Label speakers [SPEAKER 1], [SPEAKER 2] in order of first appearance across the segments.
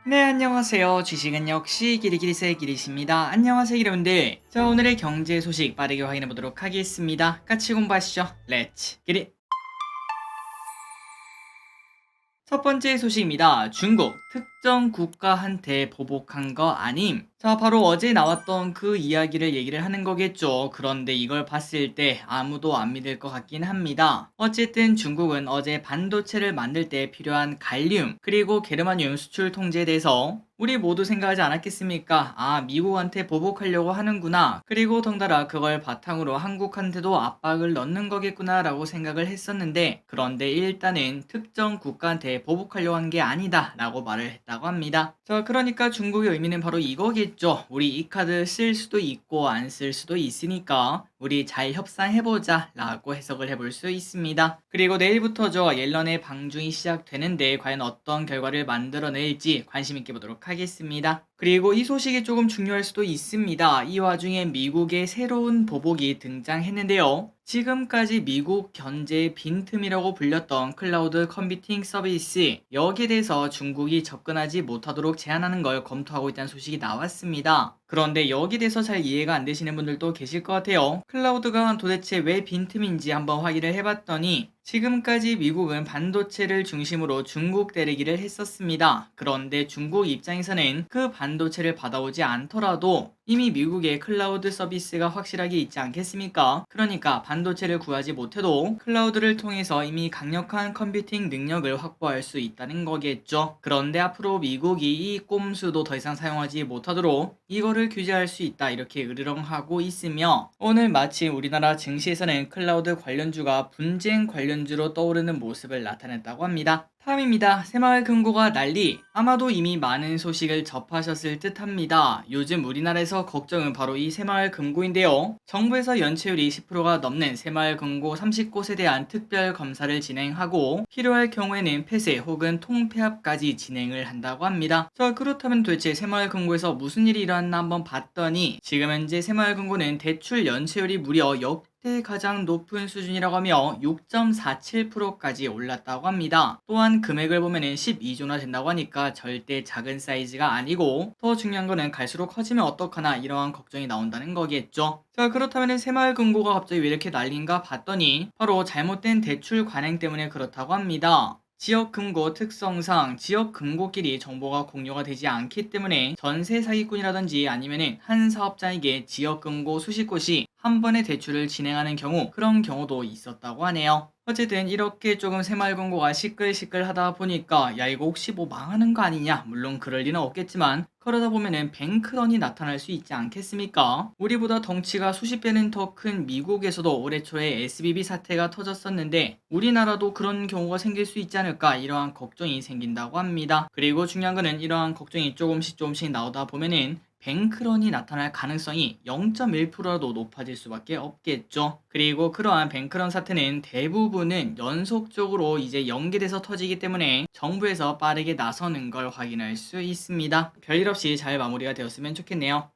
[SPEAKER 1] 네, 안녕하세요. 주식은 역시 기리기리스의 기리십니다. 안녕하세요, 여러분들. 자, 오늘의 경제 소식 빠르게 확인해 보도록 하겠습니다. 같이 공부하시죠. 렛츠 기리. 첫 번째 소식입니다. 중국 특정 국가한테 보복한 거 아님. 자, 바로 어제 나왔던 그 이야기를 얘기를 하는 거겠죠. 그런데 이걸 봤을 때 아무도 안 믿을 것 같긴 합니다. 어쨌든 중국은 어제 반도체를 만들 때 필요한 갈륨 그리고 게르마늄 수출 통제에 대해서 우리 모두 생각하지 않았겠습니까? 아, 미국한테 보복하려고 하는구나. 그리고 덩달아 그걸 바탕으로 한국한테도 압박을 넣는 거겠구나 라고 생각을 했었는데, 그런데 일단은 특정 국가한테 보복하려고 한 게 아니다 라고 말을 했다고 합니다. 자, 그러니까 중국의 의미는 바로 이거겠죠. 우리 이 카드 쓸 수도 있고 안 쓸 수도 있으니까 우리 잘 협상해보자 라고 해석을 해볼 수 있습니다. 그리고 내일부터죠, 옐런의 방중이 시작되는데 과연 어떤 결과를 만들어낼지 관심 있게 보도록 하겠습니다. 그리고 이 소식이 조금 중요할 수도 있습니다. 이 와중에 미국의 새로운 보복이 등장했는데요. 지금까지 미국 견제의 빈틈이라고 불렸던 클라우드 컴퓨팅 서비스, 여기에 대해서 중국이 접근하지 못하도록 제한하는 걸 검토하고 있다는 소식이 나왔습니다. 그런데 여기에 대해서 잘 이해가 안 되시는 분들도 계실 것 같아요. 클라우드가 도대체 왜 빈틈인지 한번 확인을 해봤더니 지금까지 미국은 반도체를 중심으로 중국 때리기를 했었습니다. 그런데 중국 입장에서는 그 반도체를 받아오지 않더라도 이미 미국의 클라우드 서비스가 확실하게 있지 않겠습니까? 그러니까 반도체를 구하지 못해도 클라우드를 통해서 이미 강력한 컴퓨팅 능력을 확보할 수 있다는 거겠죠. 그런데 앞으로 미국이 이 꼼수도 더 이상 사용하지 못하도록 이거를 규제할 수 있다, 이렇게 으르렁하고 있으며, 오늘 마침 우리나라 증시에서는 클라우드 관련주가 분쟁 관련주로 떠오르는 모습을 나타냈다고 합니다. 다음입니다. 새마을금고가 난리. 아마도 이미 많은 소식을 접하셨을 듯 합니다. 요즘 우리나라에서 걱정은 바로 이 새마을금고인데요. 정부에서 연체율이 10%가 넘는 새마을금고 30곳에 대한 특별 검사를 진행하고 필요할 경우에는 폐쇄 혹은 통폐합까지 진행을 한다고 합니다. 자, 그렇다면 도대체 새마을금고에서 무슨 일이 일어났나 한번 봤더니 지금 현재 새마을금고는 대출 연체율이 무려 역대 가장 높은 수준이라고 하며 6.47%까지 올랐다고 합니다. 또한 금액을 보면은 12조나 된다고 하니까 절대 작은 사이즈가 아니고, 더 중요한 거는 갈수록 커지면 어떡하나 이러한 걱정이 나온다는 거겠죠. 자, 그렇다면 새마을금고가 갑자기 왜 이렇게 난린가 봤더니 바로 잘못된 대출 관행 때문에 그렇다고 합니다. 지역금고 특성상 지역금고끼리 정보가 공유가 되지 않기 때문에 전세 사기꾼이라든지 아니면은 한 사업자에게 지역금고 수십 곳이 한 번에 대출을 진행하는 경우, 그런 경우도 있었다고 하네요. 어쨌든 이렇게 조금 새마을금고가 시끌시끌 하다 보니까 야, 이거 혹시 뭐 망하는 거 아니냐, 물론 그럴 리는 없겠지만 그러다 보면은 뱅크런이 나타날 수 있지 않겠습니까? 우리보다 덩치가 수십 배는 더 큰 미국에서도 올해 초에 SBB 사태가 터졌었는데 우리나라도 그런 경우가 생길 수 있지 않을까, 이러한 걱정이 생긴다고 합니다. 그리고 중요한 거는 이러한 걱정이 조금씩 나오다 보면은 뱅크런이 나타날 가능성이 0.1%라도 높아질 수밖에 없겠죠. 그리고 그러한 뱅크런 사태는 대부분은 연속적으로 이제 연계돼서 터지기 때문에 정부에서 빠르게 나서는 걸 확인할 수 있습니다. 별일 없이 잘 마무리가 되었으면 좋겠네요.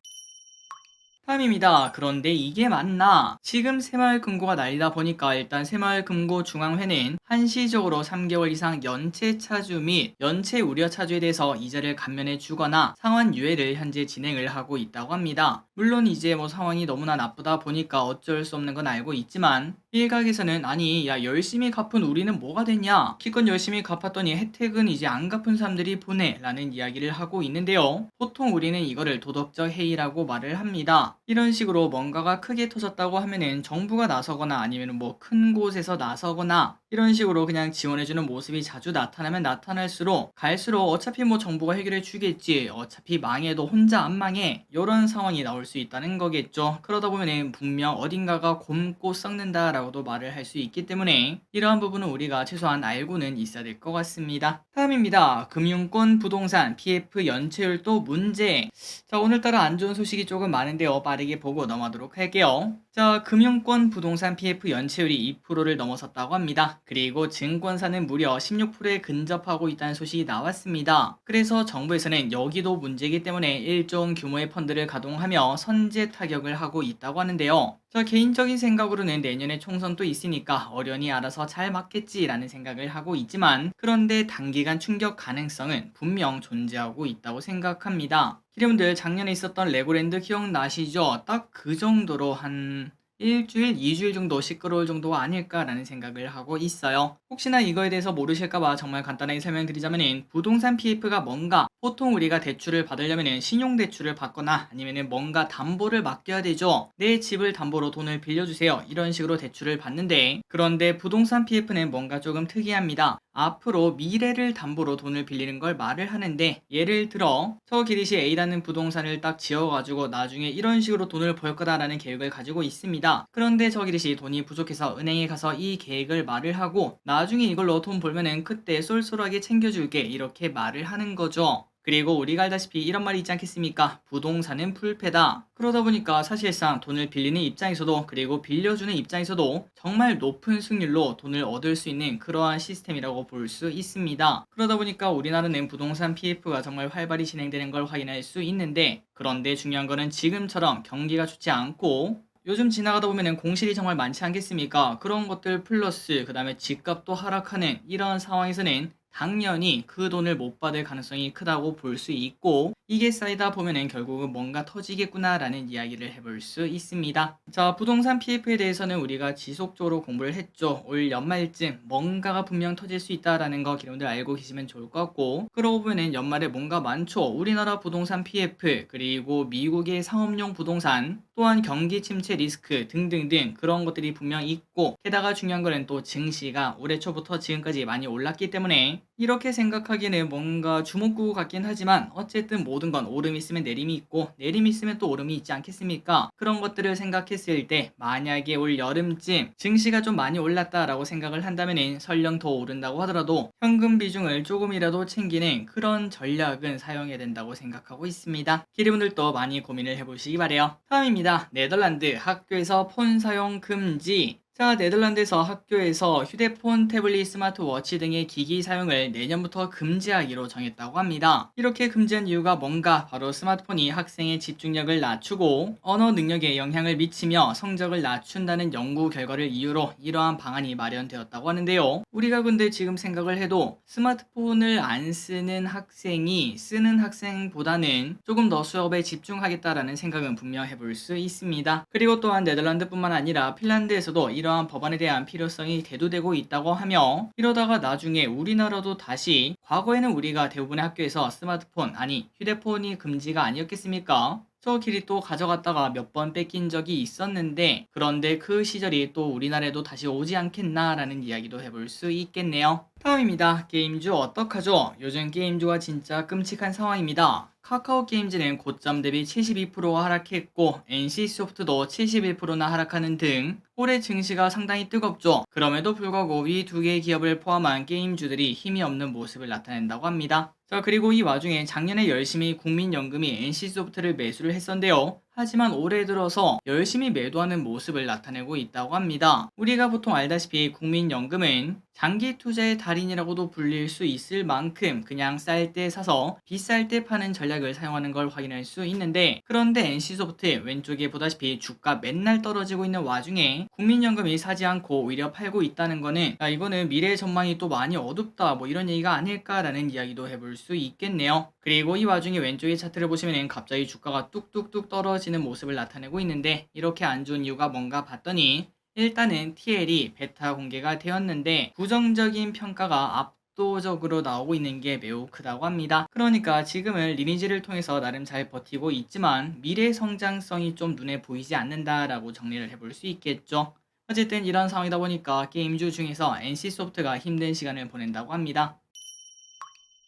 [SPEAKER 1] 다음입니다. 그런데 이게 맞나? 지금 새마을금고가 난리다 보니까 일단 새마을금고중앙회는 한시적으로 3개월 이상 연체 차주 및 연체 우려 차주에 대해서 이자를 감면해 주거나 상환 유예를 현재 진행을 하고 있다고 합니다. 물론 이제 뭐 상황이 너무나 나쁘다 보니까 어쩔 수 없는 건 알고 있지만, 일각에서는 아니 야, 열심히 갚은 우리는 뭐가 됐냐, 기껏 열심히 갚았더니 혜택은 이제 안 갚은 사람들이 보내 라는 이야기를 하고 있는데요. 보통 우리는 이거를 도덕적 해이라고 말을 합니다. 이런 식으로 뭔가가 크게 터졌다고 하면은 정부가 나서거나 아니면 뭐 큰 곳에서 나서거나 이런 식으로 그냥 지원해주는 모습이 자주 나타나면 나타날수록 갈수록 어차피 뭐 정부가 해결해 주겠지, 어차피 망해도 혼자 안 망해, 이런 상황이 나올 수 있다는 거겠죠. 그러다 보면은 분명 어딘가가 곪고 썩는다 라고도 말을 할 수 있기 때문에 이러한 부분은 우리가 최소한 알고는 있어야 될 것 같습니다. 다음입니다. 금융권 부동산 PF 연체율도 문제. 자, 오늘따라 안 좋은 소식이 조금 많은데요. 빠르게 보고 넘어가도록 할게요. 자, 금융권 부동산 PF 연체율이 2%를 넘어섰다고 합니다. 그리고 증권사는 무려 16%에 근접하고 있다는 소식이 나왔습니다. 그래서 정부에서는 여기도 문제이기 때문에 일정 규모의 펀드를 가동하며 선제 타격을 하고 있다고 하는데요. 저 개인적인 생각으로는 내년에 총선도 있으니까 어련히 알아서 잘 맞겠지라는 생각을 하고 있지만, 그런데 단기간 충격 가능성은 분명 존재하고 있다고 생각합니다. 여러분들 작년에 있었던 레고랜드 기억나시죠? 딱 그 정도로 한 일주일, 2주일 정도 시끄러울 정도가 아닐까라는 생각을 하고 있어요. 혹시나 이거에 대해서 모르실까봐 정말 간단하게 설명드리자면은, 부동산 PF가 뭔가, 보통 우리가 대출을 받으려면은 신용대출을 받거나 아니면은 뭔가 담보를 맡겨야 되죠. 내 집을 담보로 돈을 빌려주세요, 이런 식으로 대출을 받는데, 그런데 부동산 PF는 뭔가 조금 특이합니다. 앞으로 미래를 담보로 돈을 빌리는 걸 말을 하는데, 예를 들어 저 기릿이 A라는 부동산을 딱 지어가지고 나중에 이런 식으로 돈을 벌 거다라는 계획을 가지고 있습니다. 그런데 저 기릿이 돈이 부족해서 은행에 가서 이 계획을 말을 하고, 나중에 이걸로 돈 벌면은 그때 쏠쏠하게 챙겨줄게, 이렇게 말을 하는 거죠. 그리고 우리가 알다시피 이런 말이 있지 않겠습니까? 부동산은 불패다. 그러다 보니까 사실상 돈을 빌리는 입장에서도, 그리고 빌려주는 입장에서도 정말 높은 수익률로 돈을 얻을 수 있는 그러한 시스템이라고 볼 수 있습니다. 그러다 보니까 우리나라는 부동산 PF가 정말 활발히 진행되는 걸 확인할 수 있는데, 그런데 중요한 거는 지금처럼 경기가 좋지 않고 요즘 지나가다 보면은 공실이 정말 많지 않겠습니까? 그런 것들 플러스 그 다음에 집값도 하락하는 이런 상황에서는 당연히 그 돈을 못 받을 가능성이 크다고 볼 수 있고, 이게 쌓이다 보면은 결국은 뭔가 터지겠구나라는 이야기를 해볼 수 있습니다. 자, 부동산 PF에 대해서는 우리가 지속적으로 공부를 했죠. 올 연말쯤 뭔가가 분명 터질 수 있다라는 거 여러분들 알고 계시면 좋을 것 같고, 그러고 보면은 연말에 뭔가 많죠. 우리나라 부동산 PF, 그리고 미국의 상업용 부동산, 또한 경기 침체 리스크 등등등 그런 것들이 분명 있고, 게다가 중요한 거는 또 증시가 올해 초부터 지금까지 많이 올랐기 때문에 이렇게 생각하기에는 뭔가 주목구 같긴 하지만, 어쨌든 모든 건 오름이 있으면 내림이 있고 내림이 있으면 또 오름이 있지 않겠습니까? 그런 것들을 생각했을 때 만약에 올 여름쯤 증시가 좀 많이 올랐다라고 생각을 한다면 설령 더 오른다고 하더라도 현금 비중을 조금이라도 챙기는 그런 전략은 사용해야 된다고 생각하고 있습니다. 기리분들도 많이 고민을 해보시기 바래요. 다음입니다. 네덜란드 학교에서 폰 사용 금지. 자, 네덜란드에서 학교에서 휴대폰, 태블릿, 스마트워치 등의 기기 사용을 내년부터 금지하기로 정했다고 합니다. 이렇게 금지한 이유가 뭔가, 바로 스마트폰이 학생의 집중력을 낮추고 언어 능력에 영향을 미치며 성적을 낮춘다는 연구 결과를 이유로 이러한 방안이 마련되었다고 하는데요. 우리가 근데 지금 생각을 해도 스마트폰을 안 쓰는 학생이 쓰는 학생보다는 조금 더 수업에 집중하겠다라는 생각은 분명 해볼 수 있습니다. 그리고 또한 네덜란드뿐만 아니라 핀란드에서도 이러한 법안에 대한 필요성이 대두되고 있다고 하며, 이러다가 나중에 우리나라도 다시, 과거에는 우리가 대부분의 학교에서 스마트폰, 아니 휴대폰이 금지가 아니었겠습니까? 저 길이 또 가져갔다가 몇 번 뺏긴 적이 있었는데, 그런데 그 시절이 또 우리나라에도 다시 오지 않겠나라는 이야기도 해볼 수 있겠네요. 다음입니다. 게임주 어떡하죠? 요즘 게임주가 진짜 끔찍한 상황입니다. 카카오 게임즈는 고점 대비 72%가 하락했고, NC소프트도 71%나 하락하는 등 올해 증시가 상당히 뜨겁죠. 그럼에도 불구하고 이 두 개의 기업을 포함한 게임주들이 힘이 없는 모습을 나타낸다고 합니다. 자, 그리고 이 와중에 작년에 열심히 국민연금이 NC소프트를 매수를 했었는데요. 하지만 올해 들어서 열심히 매도하는 모습을 나타내고 있다고 합니다. 우리가 보통 알다시피 국민연금은 장기 투자의 달인이라고도 불릴 수 있을 만큼 그냥 쌀 때 사서 비쌀 때 파는 전략을 사용하는 걸 확인할 수 있는데, 그런데 NC소프트 왼쪽에 보다시피 주가 맨날 떨어지고 있는 와중에 국민연금이 사지 않고 오히려 팔고 있다는 거는, 이거는 미래 전망이 또 많이 어둡다 뭐 이런 얘기가 아닐까라는 이야기도 해볼 수 있겠네요. 그리고 이 와중에 왼쪽의 차트를 보시면 갑자기 주가가 뚝뚝뚝 떨어지는 모습을 나타내고 있는데, 이렇게 안 좋은 이유가 뭔가 봤더니 일단은 TL이 베타 공개가 되었는데 부정적인 평가가 압도적으로 나오고 있는 게 매우 크다고 합니다. 그러니까 지금은 리니지를 통해서 나름 잘 버티고 있지만 미래 성장성이 좀 눈에 보이지 않는다라고 정리를 해볼 수 있겠죠. 어쨌든 이런 상황이다 보니까 게임주 중에서 NC소프트가 힘든 시간을 보낸다고 합니다.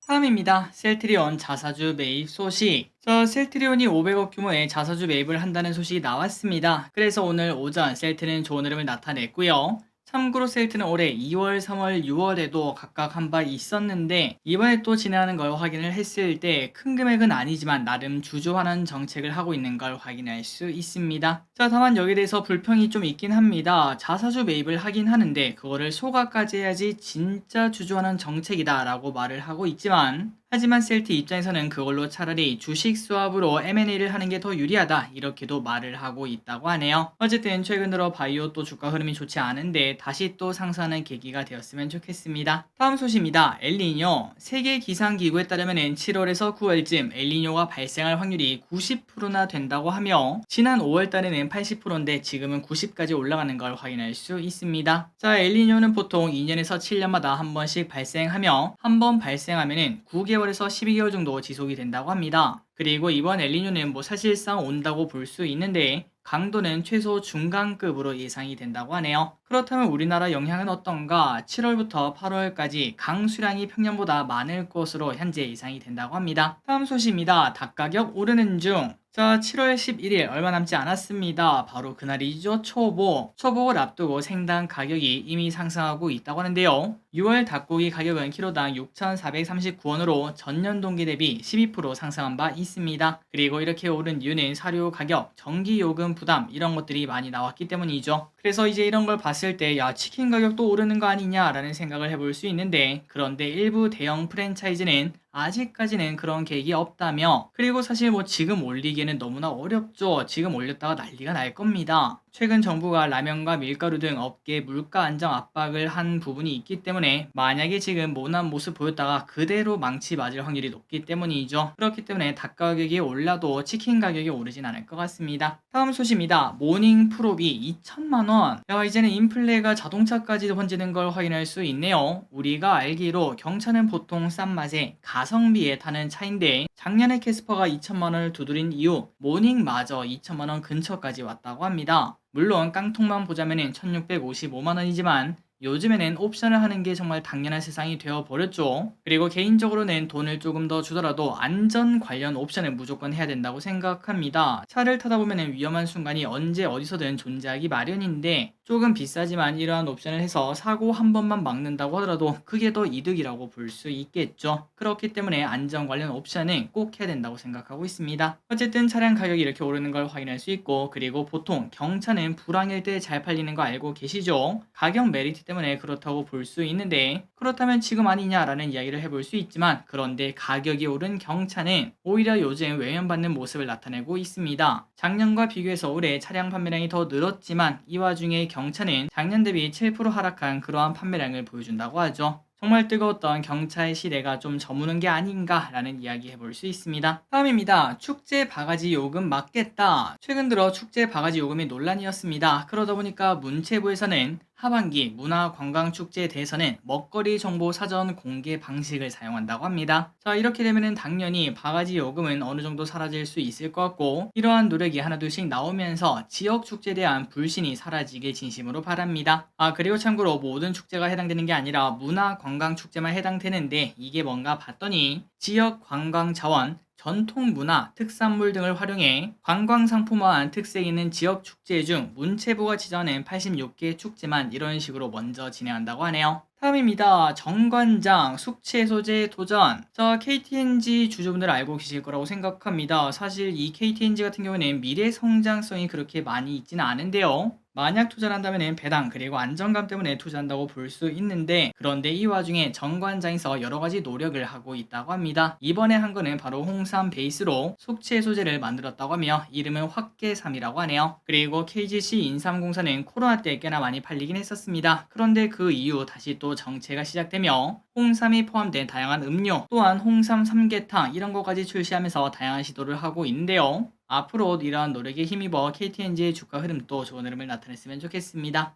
[SPEAKER 1] 다음입니다. 셀트리온 자사주 매입 소식. 셀트리온이 500억 규모의 자사주 매입을 한다는 소식이 나왔습니다. 그래서 오늘 오전 셀트는 좋은 흐름을 나타냈고요. 참고로 셀트는 올해 2월, 3월, 6월에도 각각 한 바 있었는데 이번에 또 진행하는 걸 확인을 했을 때 큰 금액은 아니지만 나름 주저하는 정책을 하고 있는 걸 확인할 수 있습니다. 자, 다만 여기에 대해서 불평이 좀 있긴 합니다. 자사주 매입을 하긴 하는데 그거를 소가까지 해야지 진짜 주저하는 정책이다 라고 말을 하고 있지만, 하지만 셀트 입장에서는 그걸로 차라리 주식 스왑으로 M&A를 하는 게 더 유리하다 이렇게도 말을 하고 있다고 하네요. 어쨌든 최근 들어 바이오 또 주가 흐름이 좋지 않은데 다시 또 상승하는 계기가 되었으면 좋겠습니다. 다음 소식입니다. 엘니뇨. 세계 기상기구에 따르면 7월에서 9월쯤 엘니뇨가 발생할 확률이 90%나 된다고 하며 지난 5월 달에는 80%인데 지금은 90까지 올라가는 걸 확인할 수 있습니다. 자, 엘니뇨는 보통 2년에서 7년마다 한 번씩 발생하며 한 번 발생하면은 9개월에서 12개월 정도 지속이 된다고 합니다. 그리고 이번 엘니뇨는 뭐 사실상 온다고 볼 수 있는데 강도는 최소 중간급으로 예상이 된다고 하네요. 그렇다면 우리나라 영향은 어떤가? 7월부터 8월까지 강수량이 평년보다 많을 것으로 현재 예상이 된다고 합니다. 다음 소식입니다. 닭 가격 오르는 중. 자, 7월 11일 얼마 남지 않았습니다. 바로 그날이죠. 초복을 앞두고 생닭 가격이 이미 상승하고 있다고 하는데요. 6월 닭고기 가격은 키로당 6,439원으로 전년 동기 대비 12% 상승한 바 있습니다. 그리고 이렇게 오른 이유는 사료 가격, 전기요금 부담 이런 것들이 많이 나왔기 때문이죠. 그래서 이제 이런 걸 봤을 때 야, 치킨 가격도 오르는 거 아니냐라는 생각을 해볼 수 있는데, 그런데 일부 대형 프랜차이즈는 아직까지는 그런 계획이 없다며, 그리고 사실 뭐 지금 올리기에는 너무나 어렵죠. 지금 올렸다가 난리가 날 겁니다. 최근 정부가 라면과 밀가루 등 업계 물가 안정 압박을 한 부분이 있기 때문에 만약에 지금 모난 모습 보였다가 그대로 망치 맞을 확률이 높기 때문이죠. 그렇기 때문에 닭 가격이 올라도 치킨 가격이 오르진 않을 것 같습니다. 다음 소식입니다. 모닝 프롭이 2천만원. 야, 이제는 인플레가 자동차까지도 번지는 걸 확인할 수 있네요. 우리가 알기로 경차는 보통 싼 맛에 가성비에 타는 차인데 작년에 캐스퍼가 2천만원을 두드린 이후 모닝마저 2천만원 근처까지 왔다고 합니다. 물론 깡통만 보자면 1655만원이지만 요즘에는 옵션을 하는 게 정말 당연한 세상이 되어버렸죠. 그리고 개인적으로는 돈을 조금 더 주더라도 안전 관련 옵션을 무조건 해야 된다고 생각합니다. 차를 타다 보면 위험한 순간이 언제 어디서든 존재하기 마련인데 조금 비싸지만 이러한 옵션을 해서 사고 한 번만 막는다고 하더라도 그게 더 이득이라고 볼 수 있겠죠. 그렇기 때문에 안전 관련 옵션은 꼭 해야 된다고 생각하고 있습니다. 어쨌든 차량 가격이 이렇게 오르는 걸 확인할 수 있고, 그리고 보통 경차는 불황일 때 잘 팔리는 거 알고 계시죠? 가격 메리트 때문에 그렇다고 볼 수 있는데, 그렇다면 지금 아니냐라는 이야기를 해볼 수 있지만, 그런데 가격이 오른 경차는 오히려 요즘 외면받는 모습을 나타내고 있습니다. 작년과 비교해서 올해 차량 판매량이 더 늘었지만 이 와중에 경차는 작년 대비 7% 하락한 그러한 판매량을 보여준다고 하죠. 정말 뜨거웠던 경차의 시대가 좀 저무는 게 아닌가라는 이야기 해볼 수 있습니다. 다음입니다. 축제 바가지 요금 막겠다. 최근 들어 축제 바가지 요금이 논란이었습니다. 그러다 보니까 문체부에서는 하반기 문화관광축제에 대해서는 먹거리 정보 사전 공개 방식을 사용한다고 합니다. 자, 이렇게 되면은 당연히 바가지 요금은 어느 정도 사라질 수 있을 것 같고, 이러한 노력이 하나둘씩 나오면서 지역 축제에 대한 불신이 사라지길 진심으로 바랍니다. 그리고 참고로 모든 축제가 해당되는 게 아니라 문화관광축제만 해당되는데, 이게 뭔가 봤더니 지역 관광 자원, 전통 문화, 특산물 등을 활용해 관광 상품화한 특색 있는 지역 축제 중 문체부가 지정하는 86개 축제만 이런 식으로 먼저 진행한다고 하네요. 다음입니다. 정관장 숙취 해소제 도전. 자, KTNG 주주분들 알고 계실 거라고 생각합니다. 사실 이 KTNG 같은 경우에는 미래 성장성이 그렇게 많이 있지는 않은데요. 만약 투자를 한다면 배당 그리고 안정감 때문에 투자한다고 볼 수 있는데, 그런데 이 와중에 정관장에서 여러가지 노력을 하고 있다고 합니다. 이번에 한 거는 바로 홍삼 베이스로 숙취 해소제를 만들었다고 하며 이름은 확계삼이라고 하네요. 그리고 KGC 인삼공사는 코로나 때 꽤나 많이 팔리긴 했었습니다. 그런데 그 이후 다시 또 정체가 시작되며 홍삼이 포함된 다양한 음료, 또한 홍삼 삼계탕 이런 것까지 출시하면서 다양한 시도를 하고 있는데요. 앞으로 이러한 노력에 힘입어 KTNG의 주가 흐름도 좋은 흐름을 나타냈으면 좋겠습니다.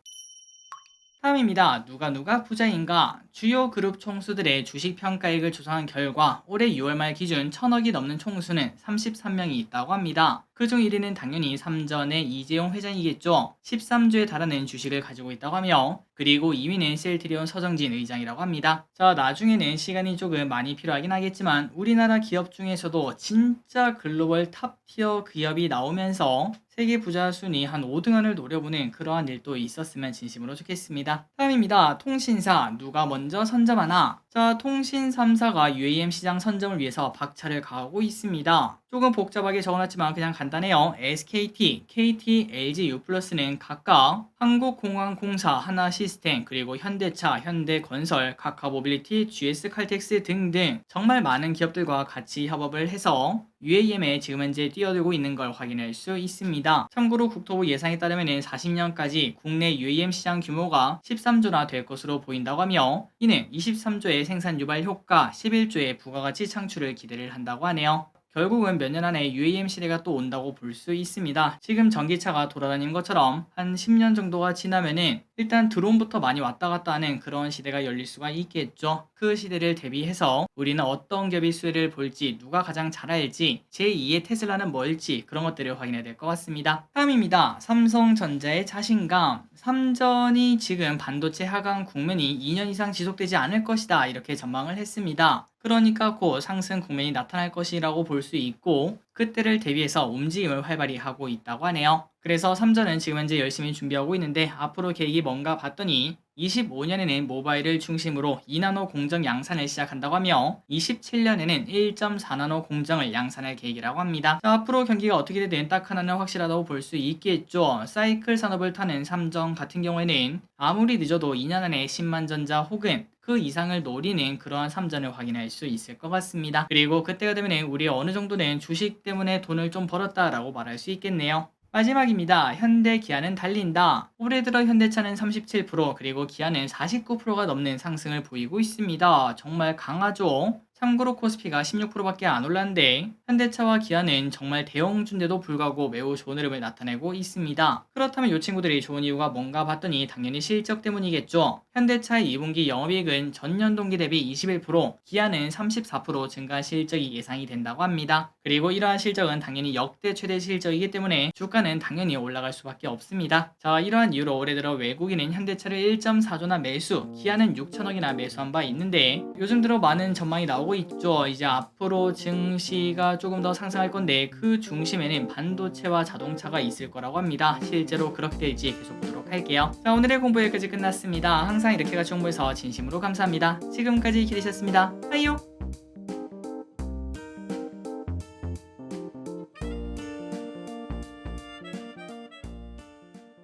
[SPEAKER 1] 다음입니다. 누가 부자인가? 주요 그룹 총수들의 주식 평가액을 조사한 결과 올해 6월 말 기준 1,000억이 넘는 총수는 33명이 있다고 합니다. 그중 1위는 당연히 삼전의 이재용 회장이겠죠. 13조에 달하는 주식을 가지고 있다고 하며, 그리고 2위는 셀트리온 서정진 의장이라고 합니다. 자, 나중에는 시간이 조금 많이 필요하긴 하겠지만 우리나라 기업 중에서도 진짜 글로벌 탑티어 기업이 나오면서 세계 부자 순위 한 5등안을 노려보는 그러한 일도 있었으면 진심으로 좋겠습니다. 다음입니다. 통신사 누가 먼저 선점하나? 자, 통신 3사가 UAM 시장 선점을 위해서 박차를 가하고 있습니다. 조금 복잡하게 적어놨지만 그냥 간단해요. SKT, KT, LG U+는 각각 한국공항공사, 하나시스템, 그리고 현대차, 현대건설, 카카모빌리티, GS칼텍스 등등 정말 많은 기업들과 같이 협업을 해서 UAM에 지금 현재 뛰어들고 있는 걸 확인할 수 있습니다. 참고로 국토부 예상에 따르면 40년까지 국내 UAM 시장 규모가 13조나 될 것으로 보인다고 하며, 이는 23조의 생산 유발 효과, 11조의 부가가치 창출을 기대를 한다고 하네요. 결국은 몇 년 안에 UAM 시대가 또 온다고 볼 수 있습니다. 지금 전기차가 돌아다니는 것처럼 한 10년 정도가 지나면은 일단 드론부터 많이 왔다 갔다 하는 그런 시대가 열릴 수가 있겠죠. 그 시대를 대비해서 우리는 어떤 기업이 수혜를 볼지, 누가 가장 잘할지, 제2의 테슬라는 뭘지 그런 것들을 확인해야 될 것 같습니다. 다음입니다. 삼성전자의 자신감. 삼전이 지금 반도체 하강 국면이 2년 이상 지속되지 않을 것이다 이렇게 전망을 했습니다. 그러니까 곧 상승 국면이 나타날 것이라고 볼 수 있고, 그때를 대비해서 움직임을 활발히 하고 있다고 하네요. 그래서 삼전은 지금 현재 열심히 준비하고 있는데 앞으로 계획이 뭔가 봤더니 25년에는 모바일을 중심으로 2나노 공정 양산을 시작한다고 하며 27년에는 1.4나노 공정을 양산할 계획이라고 합니다. 자, 앞으로 경기가 어떻게 되든 딱 하나는 확실하다고 볼 수 있겠죠. 사이클 산업을 타는 삼전 같은 경우에는 아무리 늦어도 2년 안에 10만 전자 혹은 그 이상을 노리는 그러한 삼전을 확인할 수 있을 것 같습니다. 그리고 그때가 되면 우리 어느 정도는 주식 때문에 돈을 좀 벌었다라고 말할 수 있겠네요. 마지막입니다. 현대 기아는 달린다. 올해 들어 현대차는 37%, 그리고 기아는 49%가 넘는 상승을 보이고 있습니다. 정말 강하죠? 참고로 코스피가 16%밖에 안 올랐는데 현대차와 기아는 정말 대형주인데도 불구하고 매우 좋은 흐름을 나타내고 있습니다. 그렇다면 이 친구들이 좋은 이유가 뭔가 봤더니 당연히 실적 때문이겠죠. 현대차의 2분기 영업이익은 전년 동기 대비 21%, 기아는 34% 증가한 실적이 예상이 된다고 합니다. 그리고 이러한 실적은 당연히 역대 최대 실적이기 때문에 주가는 당연히 올라갈 수밖에 없습니다. 자, 이러한 이유로 올해 들어 외국인은 현대차를 1.4조나 매수, 기아는 6천억이나 매수한 바 있는데 요즘 들어 많은 전망이 나오고 있죠. 이제 앞으로 증시가 조금 더 상승할 건데 그 중심에는 반도체와 자동차가 있을 거라고 합니다. 실제로 그렇게 될지 계속 보도록 할게요. 자, 오늘의 공부 여기까지 끝났습니다. 항상 이렇게 같이 공부해서 진심으로 감사합니다. 지금까지 기대셨습니다. 빠이요.